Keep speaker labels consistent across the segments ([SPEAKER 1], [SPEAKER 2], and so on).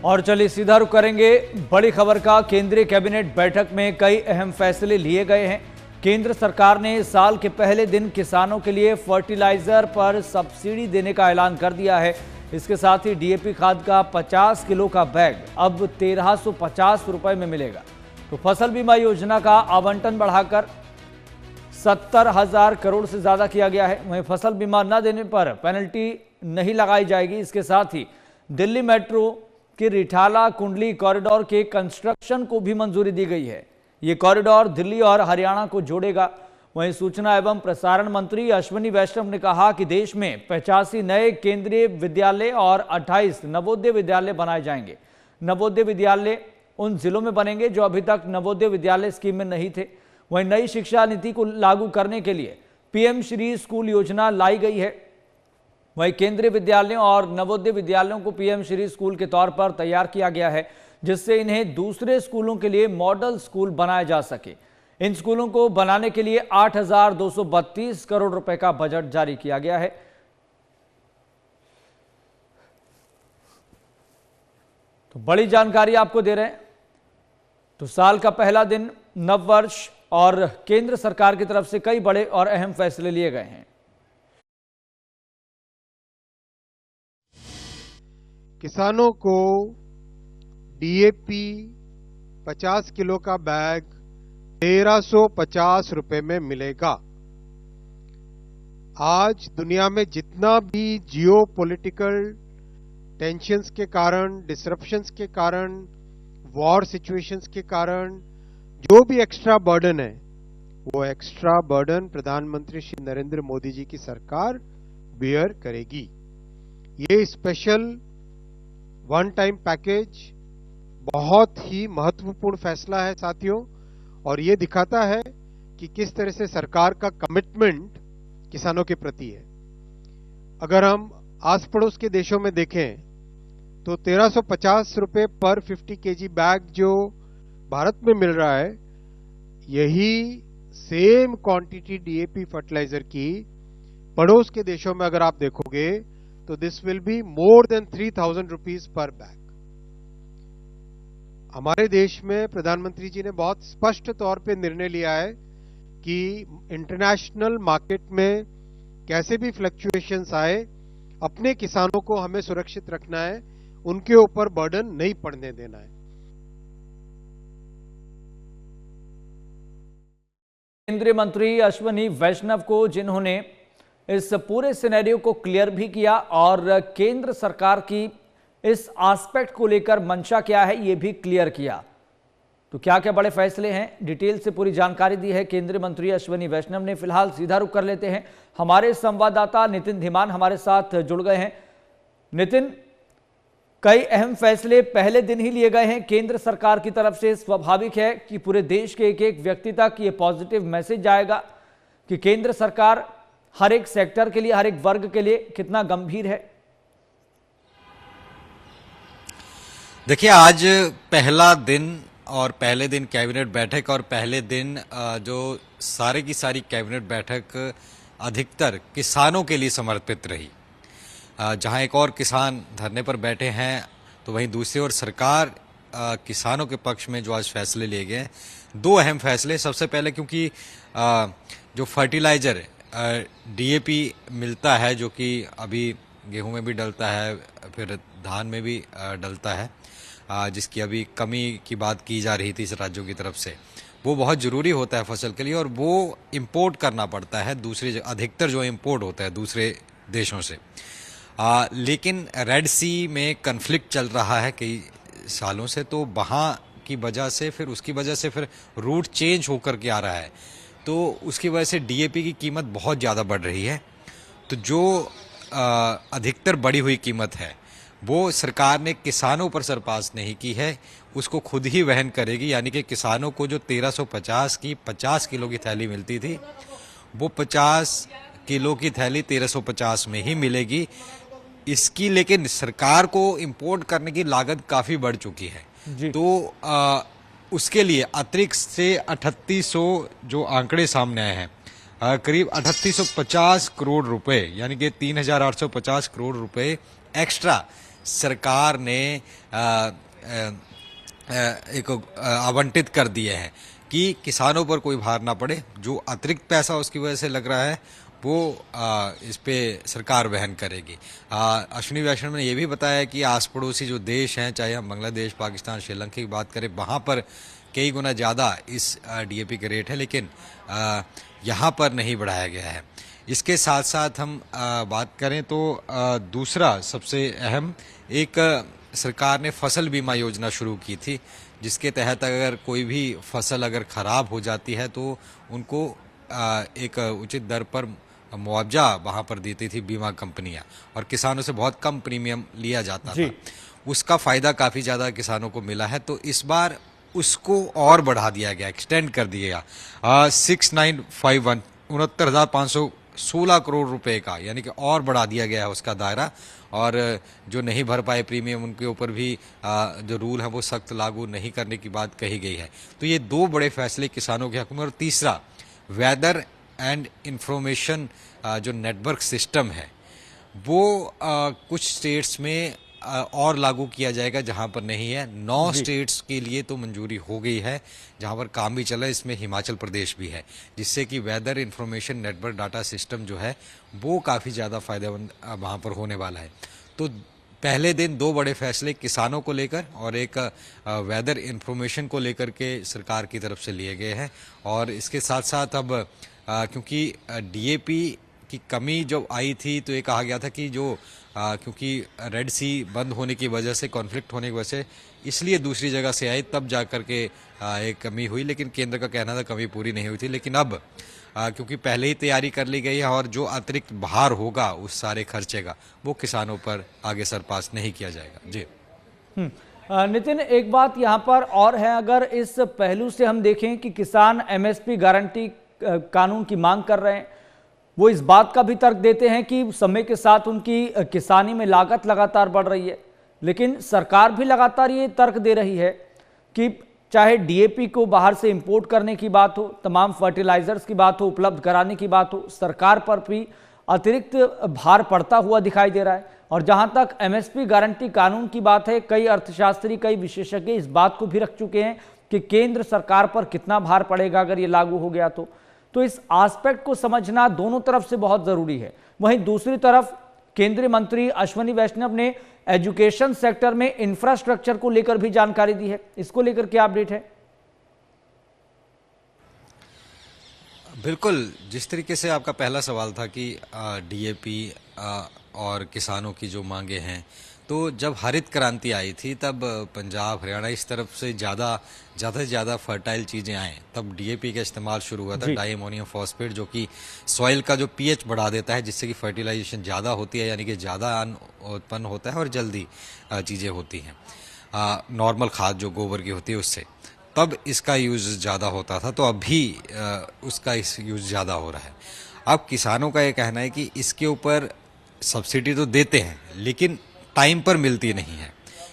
[SPEAKER 1] और चलिए सीधा रुख करेंगे बड़ी खबर का। केंद्रीय कैबिनेट बैठक में कई अहम फैसले लिए गए हैं। केंद्र सरकार ने साल के पहले दिन किसानों के लिए फर्टिलाइजर पर सब्सिडी देने का ऐलान कर दिया है। इसके साथ ही डीएपी खाद का 50 किलो का बैग अब 1350 रुपए में मिलेगा। तो फसल बीमा योजना का आवंटन बढ़ाकर 70,000 करोड़ से ज्यादा किया गया है। वहीं फसल बीमा न देने पर पेनल्टी नहीं लगाई जाएगी। इसके साथ ही दिल्ली मेट्रो के रिठाला कुंडली कॉरिडोर के कंस्ट्रक्शन को भी मंजूरी दी गई है। ये कॉरिडोर दिल्ली और हरियाणा को जोड़ेगा। वहीं सूचना एवं प्रसारण मंत्री अश्विनी वैष्णव ने कहा कि देश में 85 नए केंद्रीय विद्यालय और 28 नवोदय विद्यालय बनाए जाएंगे। नवोदय विद्यालय उन जिलों में बनेंगे जो अभी तक नवोदय विद्यालय स्कीम में नहीं थे। वहीं नई शिक्षा नीति को लागू करने के लिए पीएम श्री स्कूल योजना लाई गई है। वहीं केंद्रीय विद्यालयों और नवोदय विद्यालयों को पीएम श्री स्कूल के तौर पर तैयार किया गया है, जिससे इन्हें दूसरे स्कूलों के लिए मॉडल स्कूल बनाया जा सके। इन स्कूलों को बनाने के लिए 8,232 करोड़ रुपए का बजट जारी किया गया है। तो बड़ी जानकारी आपको दे रहे हैं। तो साल का पहला दिन, नववर्ष और केंद्र सरकार की तरफ से कई बड़े और अहम फैसले लिए गए हैं।
[SPEAKER 2] किसानों को डीएपी 50 किलो का बैग 1350 रुपए में मिलेगा। आज दुनिया में जितना भी जियो पॉलिटिकल टेंशंस के कारण, डिसरप्शंस के कारण, वॉर सिचुएशंस के कारण जो भी एक्स्ट्रा बर्डन है, वो एक्स्ट्रा बर्डन प्रधानमंत्री श्री नरेंद्र मोदी जी की सरकार बेयर करेगी। ये स्पेशल वन टाइम पैकेज बहुत ही महत्वपूर्ण फैसला है साथियों, और ये दिखाता है कि किस तरह से सरकार का कमिटमेंट किसानों के प्रति है। अगर हम आस पड़ोस के देशों में देखें तो 1350 रुपए पर 50 केजी बैग जो भारत में मिल रहा है, यही सेम क्वांटिटी डीएपी फर्टिलाइजर की पड़ोस के देशों में अगर आप देखोगे तो this will be more than 3,000 rupees per bag. हमारे देश में प्रधानमंत्री जी ने बहुत स्पष्ट तौर पे निर्णय लिया है कि इंटरनेशनल मार्केट में कैसे भी फ्लक्चुएशंस आए, अपने किसानों को हमें सुरक्षित रखना है, उनके ऊपर बर्डन नहीं पड़ने देना है।
[SPEAKER 1] केंद्रीय मंत्री अश्विनी वैष्णव को, जिन्होंने इस पूरे सिनेरियो को क्लियर भी किया और केंद्र सरकार की इस एस्पेक्ट को लेकर मंशा क्या है ये भी क्लियर किया। तो क्या क्या बड़े फैसले हैं, डिटेल से पूरी जानकारी दी है केंद्रीय मंत्री अश्विनी वैष्णव ने। फिलहाल सीधा रुख कर लेते हैं, हमारे संवाददाता नितिन धीमान हमारे साथ जुड़ गए हैं। नितिन, कई अहम फैसले पहले दिन ही लिए गए हैं केंद्र सरकार की तरफ से। स्वाभाविक है कि पूरे देश के एक एक व्यक्ति तक ये पॉजिटिव मैसेज जाएगा कि केंद्र सरकार हर एक सेक्टर के लिए, हर एक वर्ग के लिए कितना गंभीर है।
[SPEAKER 3] देखिए, आज पहला दिन और पहले दिन कैबिनेट बैठक और पहले दिन जो सारे की सारी कैबिनेट बैठक अधिकतर किसानों के लिए समर्पित रही। जहां एक और किसान धरने पर बैठे हैं तो वहीं दूसरी ओर सरकार किसानों के पक्ष में जो आज फैसले लिए गए, दो अहम फैसले। सबसे पहले क्योंकि जो फर्टिलाइजर डीएपी मिलता है, जो कि अभी गेहूं में भी डलता है, फिर धान में भी डलता है, जिसकी अभी कमी की बात की जा रही थी इस राज्यों की तरफ से, वो बहुत ज़रूरी होता है फसल के लिए और वो इंपोर्ट करना पड़ता है दूसरे, अधिकतर जो इंपोर्ट होता है दूसरे देशों से। लेकिन रेड सी में कन्फ्लिक्ट चल रहा है कई सालों से, तो वहाँ की वजह से फिर उसकी वजह से फिर रूट चेंज होकर के आ रहा है, तो उसकी वजह से डीएपी की कीमत बहुत ज़्यादा बढ़ रही है। तो जो अधिकतर बढ़ी हुई कीमत है वो सरकार ने किसानों पर सरपास नहीं की है, उसको खुद ही वहन करेगी। यानी कि किसानों को जो 1350 की 50 किलो की थैली मिलती थी, वो 50 किलो की थैली 1350 में ही मिलेगी। इसकी लेकिन सरकार को इंपोर्ट करने की लागत काफ़ी बढ़ चुकी है, तो उसके लिए अतिरिक्त से 3800 जो आंकड़े सामने आए हैं, करीब 3850 करोड़ रुपए, यानी कि 3850 करोड़ रुपए एक्स्ट्रा सरकार ने एक आवंटित कर दिए हैं कि किसानों पर कोई भार ना पड़े। जो अतिरिक्त पैसा उसकी वजह से लग रहा है वो इस पे सरकार वहन करेगी। अश्विनी वैष्णव ने यह भी बताया कि आस पड़ोसी जो देश हैं, चाहे हम बांग्लादेश, पाकिस्तान, श्रीलंका की बात करें, वहाँ पर कई गुना ज़्यादा इस डीएपी के रेट है, लेकिन यहाँ पर नहीं बढ़ाया गया है। इसके साथ साथ हम बात करें तो दूसरा सबसे अहम, एक सरकार ने फसल बीमा योजना शुरू की थी, जिसके तहत अगर कोई भी फसल अगर ख़राब हो जाती है तो उनको एक उचित दर पर मुआवजा वहाँ पर देती थी बीमा कंपनियाँ, और किसानों से बहुत कम प्रीमियम लिया जाता था। उसका फ़ायदा काफ़ी ज़्यादा किसानों को मिला है, तो इस बार उसको और बढ़ा दिया गया, एक्सटेंड कर दिया 6951 69,516 करोड़ रुपए का, यानी कि और बढ़ा दिया गया है उसका दायरा। और जो नहीं भर पाए प्रीमियम, उनके ऊपर भी जो रूल है वो सख्त लागू नहीं करने की बात कही गई है। तो ये दो बड़े फैसले किसानों के हक में। और तीसरा, वेदर एंड इंफॉर्मेशन जो नेटवर्क सिस्टम है वो कुछ स्टेट्स में और लागू किया जाएगा जहां पर नहीं है। 9 स्टेट्स के लिए तो मंजूरी हो गई है जहां पर काम भी चला है, इसमें हिमाचल प्रदेश भी है, जिससे कि weather information network data system जो है वो काफ़ी ज़्यादा फायदेमंद वहां पर होने वाला है। तो पहले दिन दो बड़े फैसले किसानों को लेकर और एक वेदर इंफॉर्मेशन को लेकर के सरकार की तरफ से लिए गए हैं। और इसके साथ साथ अब क्योंकि डीएपी की कमी जब आई थी तो ये कहा गया था कि जो क्योंकि रेड सी बंद होने की वजह से, कॉन्फ्लिक्ट होने की वजह से, इसलिए दूसरी जगह से आई, तब जा कर के एक कमी हुई। लेकिन केंद्र का कहना था कमी पूरी नहीं हुई थी। लेकिन अब क्योंकि पहले ही तैयारी कर ली गई है और जो अतिरिक्त भार होगा उस सारे खर्चे का वो किसानों पर आगे सरपास नहीं किया जाएगा। जी
[SPEAKER 1] नितिन, एक बात यहाँ पर और है, अगर इस पहलू से हम देखें कि किसान एमएसपी गारंटी कानून की मांग कर रहे हैं, वो इस बात का भी तर्क देते हैं कि समय के साथ उनकी किसानी में लागत लगातार बढ़ रही है, लेकिन सरकार भी लगातार ये तर्क दे रही है कि चाहे डीएपी को बाहर से इंपोर्ट करने की बात हो, तमाम फर्टिलाइजर्स की बात हो, उपलब्ध कराने की बात हो, सरकार पर भी अतिरिक्त भार पड़ता हुआ दिखाई दे रहा है। और जहां तक एमएसपी गारंटी कानून की बात है, कई अर्थशास्त्री, कई विशेषज्ञ इस बात को भी रख चुके हैं कि केंद्र सरकार पर कितना भार पड़ेगा अगर ये लागू हो गया तो इस एस्पेक्ट को समझना दोनों तरफ से बहुत जरूरी है। वहीं दूसरी तरफ केंद्रीय मंत्री अश्विनी वैष्णव ने एजुकेशन सेक्टर में इंफ्रास्ट्रक्चर को लेकर भी जानकारी दी है, इसको लेकर क्या अपडेट है?
[SPEAKER 3] बिल्कुल, जिस तरीके से आपका पहला सवाल था कि डीएपी और किसानों की जो मांगे हैं, तो जब हरित क्रांति आई थी तब पंजाब, हरियाणा इस तरफ से ज़्यादा से ज़्यादा फर्टाइल चीज़ें आएँ, तब डीएपी का इस्तेमाल शुरू हुआ था, डाई अमोनियम फॉस्फेट, जो कि सॉइल का जो पीएच बढ़ा देता है, जिससे कि फर्टिलाइजेशन ज़्यादा होती है, यानी कि ज़्यादा अन्न उत्पन्न होता है और जल्दी चीज़ें होती हैं, नॉर्मल खाद जो गोबर की होती है उससे। तब इसका यूज़ ज़्यादा होता था, तो अभी उसका यूज़ ज़्यादा हो रहा है। अब किसानों का ये कहना है कि इसके ऊपर सब्सिडी तो देते हैं लेकिन टाइम पर मिलती नहीं है,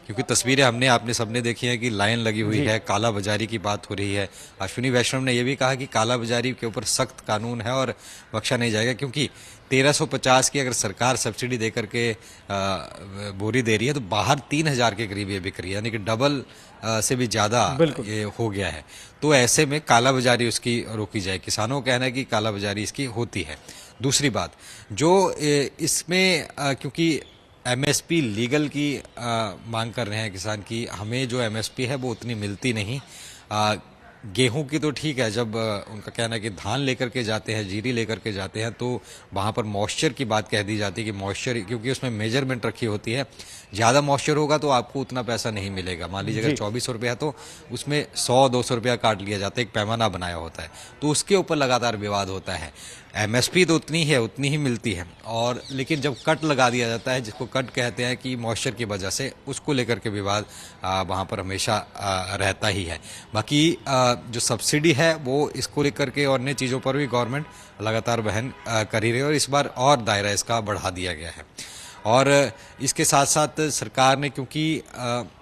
[SPEAKER 3] क्योंकि तस्वीरें आपने सबने देखी है कि लाइन लगी हुई है, काला बाजारी की बात हो रही है। अश्विनी वैष्णव ने यह भी कहा कि काला बाजारी के ऊपर सख्त कानून है और बख्शा नहीं जाएगा, क्योंकि 1350 की अगर सरकार सब्सिडी देकर के बोरी दे रही है तो बाहर 3000 के करीब ये बिक रही है, यानी कि डबल से भी ज़्यादा ये हो गया है। तो ऐसे में काला बाजारी उसकी रोकी जाए। किसानों का कहना है कि काला बाजारी इसकी होती है। दूसरी बात, जो इसमें क्योंकि एमएसपी लीगल की मांग कर रहे हैं किसान की, हमें जो एमएसपी है वो उतनी मिलती नहीं। गेहूं की तो ठीक है, जब उनका कहना है कि धान लेकर के जाते हैं, जीरी लेकर के जाते हैं, तो वहाँ पर मॉइस्चर की बात कह दी जाती है कि मॉइस्चर, क्योंकि उसमें मेजरमेंट रखी होती है, ज़्यादा मॉइस्चर होगा तो आपको उतना पैसा नहीं मिलेगा। मान लीजिए अगर 2400 रुपया है तो उसमें 100-200 रुपया काट लिया जाता है, एक पैमाना बनाया होता है, तो उसके ऊपर लगातार विवाद होता है। एमएसपी तो उतनी है, उतनी ही मिलती है, और लेकिन जब कट लगा दिया जाता है, जिसको कट कहते हैं कि मॉइस्चर की वजह से, उसको लेकर के विवाद वहाँ पर हमेशा रहता ही है। बाकी जो सब्सिडी है वो इसको लेकर के और अन्य चीज़ों पर भी गवर्नमेंट लगातार वहन कर ही रही है, और इस बार और दायरा इसका बढ़ा दिया गया है। और इसके साथ साथ सरकार ने, क्योंकि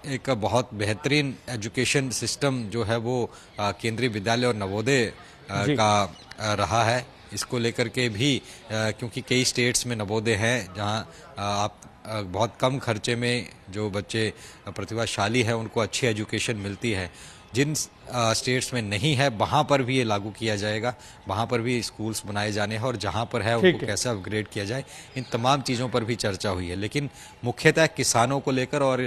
[SPEAKER 3] एक बहुत बेहतरीन एजुकेशन सिस्टम जो है वो केंद्रीय विद्यालय और नवोदय का रहा है, इसको लेकर के भी, क्योंकि कई स्टेट्स में नवोदय हैं जहां आप बहुत कम खर्चे में जो बच्चे प्रतिभाशाली हैं उनको अच्छी एजुकेशन मिलती है। जिन स्टेट्स में नहीं है वहाँ पर भी ये लागू किया जाएगा, वहाँ पर भी स्कूल्स बनाए जाने हैं और जहाँ पर है उनको कैसे अपग्रेड किया जाए, इन तमाम चीज़ों पर भी चर्चा हुई है। लेकिन मुख्यतः किसानों को लेकर और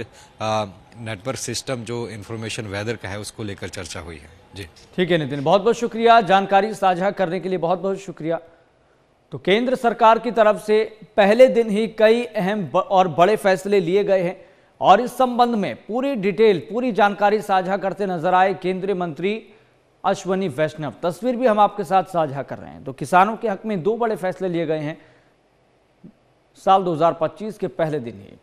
[SPEAKER 3] नेटवर्क सिस्टम जो इंफॉर्मेशन वेदर का है उसको लेकर चर्चा हुई है। जी
[SPEAKER 1] ठीक है नितिन, बहुत बहुत शुक्रिया, जानकारी साझा करने के लिए बहुत बहुत शुक्रिया। तो केंद्र सरकार की तरफ से पहले दिन ही कई अहम और बड़े फैसले लिए गए हैं और इस संबंध में पूरी डिटेल, पूरी जानकारी साझा करते नजर आए केंद्रीय मंत्री अश्विनी वैष्णव। तस्वीर भी हम आपके साथ साझा कर रहे हैं। तो किसानों के हक में 2 बड़े फैसले लिए गए हैं साल 2025 के पहले दिन ही।